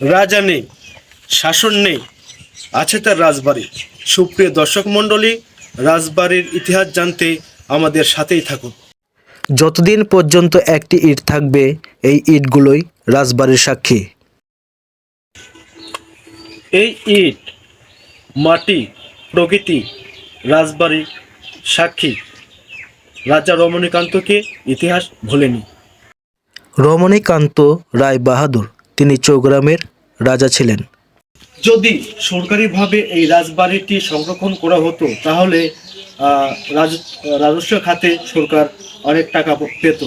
রাজা নেই, শাসন নেই, আছে তার রাজবাড়ি। সুপ্রিয় দর্শক মণ্ডলী, রাজবাড়ির ইতিহাস জানতে আমাদের সাথেই থাকুন। যতদিন পর্যন্ত একটি ইট থাকবে, এই ইটগুলোই রাজবাড়ির সাক্ষী। এই ইট, মাটি, প্রকৃতি রাজবাড়ির সাক্ষী। রাজা রমণীকান্তকে ইতিহাস ভোলেনি। রমণীকান্ত রায় বাহাদুর, তিনি চৌগ্রামের রাজা ছিলেন। যদি সরকারিভাবে এই রাজবাড়িটি সংরক্ষণ করা হতো তাহলে রাজস্ব খাতে সরকার অনেক টাকা পেত।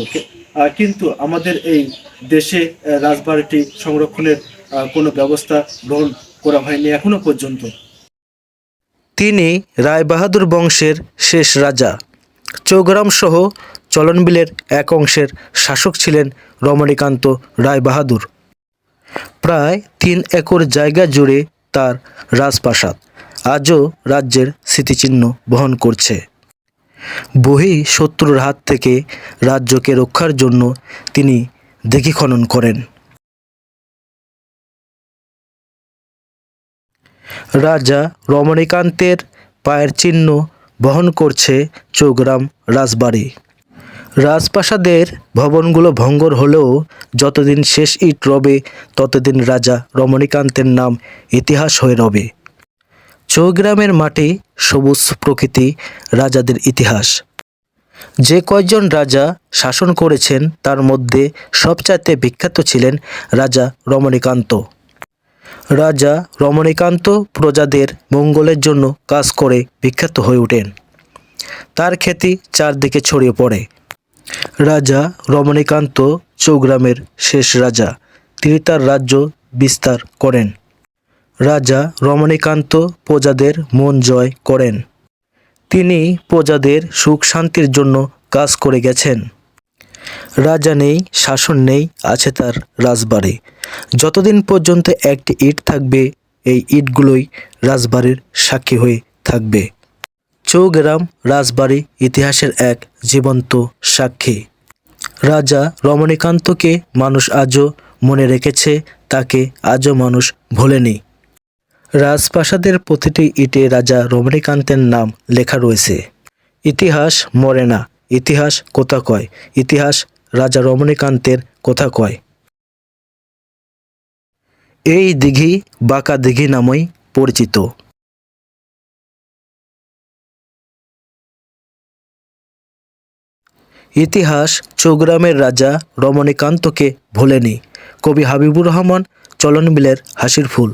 কিন্তু আমাদের এই দেশে রাজবাড়িটি সংরক্ষণের কোনো ব্যবস্থা গ্রহণ করা হয়নি এখনো পর্যন্ত। তিনি রায়বাহাদুর বংশের শেষ রাজা। চৌগ্রাম সহ চলনবিলের এক অংশের শাসক ছিলেন রমণীকান্ত রায়বাহাদুর। প্রায় 3 একর জায়গা জুড়ে তার রাজপ্রাসাদ আজও রাজ্যের স্মৃতিচিহ্ন বহন করছে। বহি শত্রুর হাত থেকে রাজ্যকে রক্ষার জন্য তিনি দিঘি খনন করেন। রাজা রমণীকান্তের পায়ের চিহ্ন বহন করছে চৌগ্রাম রাজবাড়ি। রাজপ্রাসাদের ভবনগুলো ভঙ্গুর হলেও যতদিন শেষ ইট রবে ততদিন রাজা রমণীকান্তের নাম ইতিহাস হয়ে রবে। চৌগ্রামের মাটি, সবুজ প্রকৃতি, রাজাদের ইতিহাস। যে কয়জন রাজা শাসন করেছেন তার মধ্যে সবচাইতে বিখ্যাত ছিলেন রাজা রমণীকান্ত। রাজা রমণীকান্ত প্রজাদের মঙ্গলের জন্য কাজ করে বিখ্যাত হয়ে ওঠেন। তার খ্যাতি চারদিকে ছড়িয়ে পড়ে। রাজা রমণীকান্ত চৌগ্রামের শেষ রাজা। তিনি তার রাজ্য বিস্তার করেন। রাজা রমণীকান্ত প্রজাদের মন জয় করেন। তিনি প্রজাদের সুখ শান্তির জন্য কাজ করে গেছেন। রাজা নেই, শাসন নেই, আছে তার রাজবাড়ি। যতদিন পর্যন্ত একটি ইট থাকবে, এই ইটগুলোই রাজবাড়ির সাক্ষী হয়ে থাকবে। চৌগ্রাম রাজবাড়ি ইতিহাসের এক জীবন্ত সাক্ষী। রাজা রমণীকান্তকে মানুষ আজও মনে রেখেছে, তাকে আজও মানুষ ভোলেনি। রাজপ্রাসাদের প্রতিটি ইটে রাজা রমণীকান্তের নাম লেখা রয়েছে। ইতিহাস মরে না, ইতিহাস কথা কয়, ইতিহাস রাজা রমণীকান্তের কথা কয়। এই দিঘি বাঁকা দিঘি নামেই পরিচিত। ইতিহাস চৌগ্রামের রাজা রমণীকান্তকে ভোলেনি। কবি হাবিবুর রহমান, চলনবিলের হাসির ফুল।